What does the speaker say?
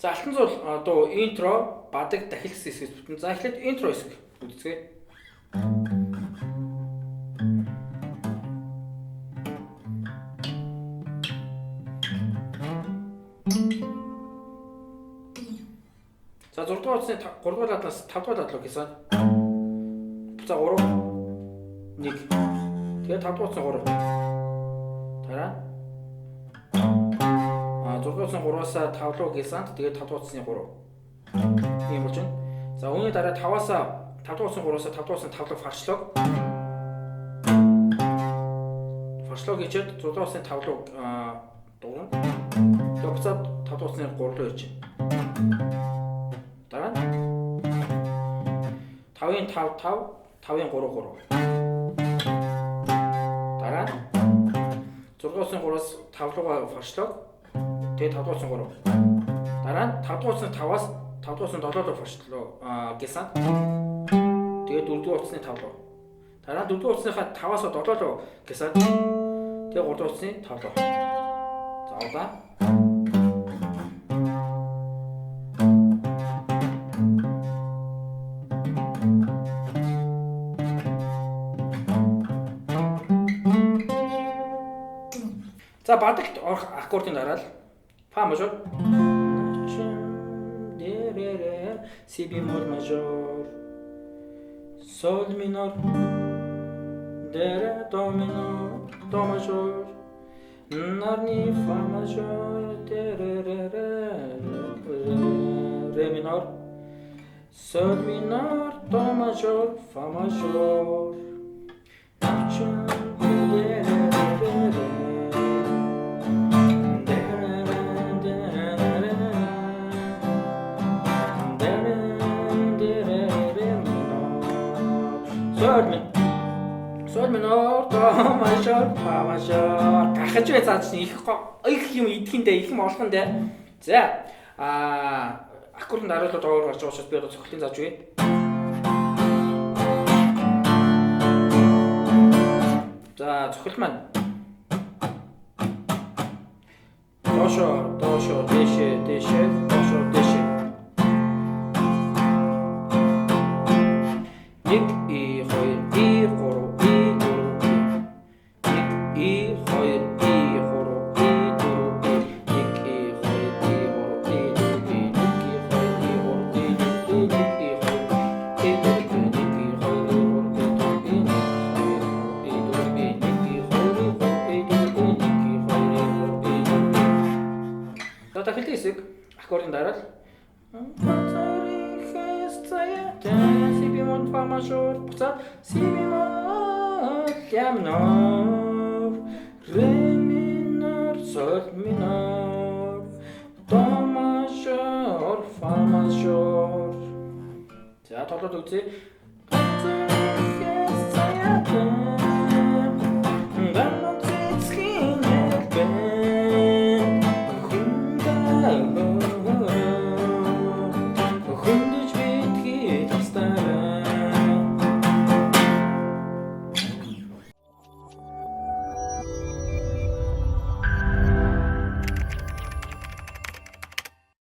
За алтан зуул одоо интро, бадаг, дахилс хэсгээс бүтэн. За эхлээд интро хэсэг үзье. За 6 дугаар утасны 3 дугаар дадлаас 5 дугаар дадлуу гэсэн. За 3 1. Тэгээд 5 дугаар утасны 3. Дараа 6 дугаар утасны 3-аас 5 руу гэсэн. Тэгээд 5 дугаар утасны 3. Ийм болж байна. За үүний дараа 5-аас 5 дугаар утасны 3-аас 5 дугаар утасны 5 руу фаршлог. Фаршлог хийчихэд 6 дугаар утасны 5 руу дуурна. Тэгээд буцаад 5 дугаар утасны 3 руу ирж байна. Дараа 5-ын 5 5 5-ын 3 3. Дараа 6-ын 3-аас 5 руугаа фаршлог. Тэгээд 5-ын 3. Дараа 5-ын 5-аас 5-ын 7 руу фаршлог гэсэн. Тэгээд 4-ийн утасны 5 руу. Дараа 4-ийн утасныхаа 5-аас 7 руу гэсэн. Тэгээд 3-ийн утасны 5 руу. За удаа. За бадагт орох аккордын дараа л фа мажор, си бемоль мажор, соль минор, де до минор, до мажор, нарни фа мажор, ре минор, соль минор, до мажор, фа мажор. Соль минор, до мажор, фа мажор. Гахаж бай цааш их юм идэхиндээ их юм олохондээ. За аккордын дараалал доогоор гарч байгаа учраас би одоо цохилтын зааж өгье. За цохилт маань доошо дэше доошо дэше. Нэг и хоёр и гурав и дөрөв нэг и хоёр и гурав и дөрөв нэг и хоёр и гурав и дөрөв нэг и хоёр и гурав и дөрөв нэг и хоёр и дөрөв нэг и хоёр и гурав и дөрөв нэг и хоёр и гурав и дөрөв. За дахилт хэсэг аккордын дараа л си бемоль фа мажор, буцаад си бемоль ля минор, ре минор, соль минор, до мажор, фа мажор. За тоглоод үзье.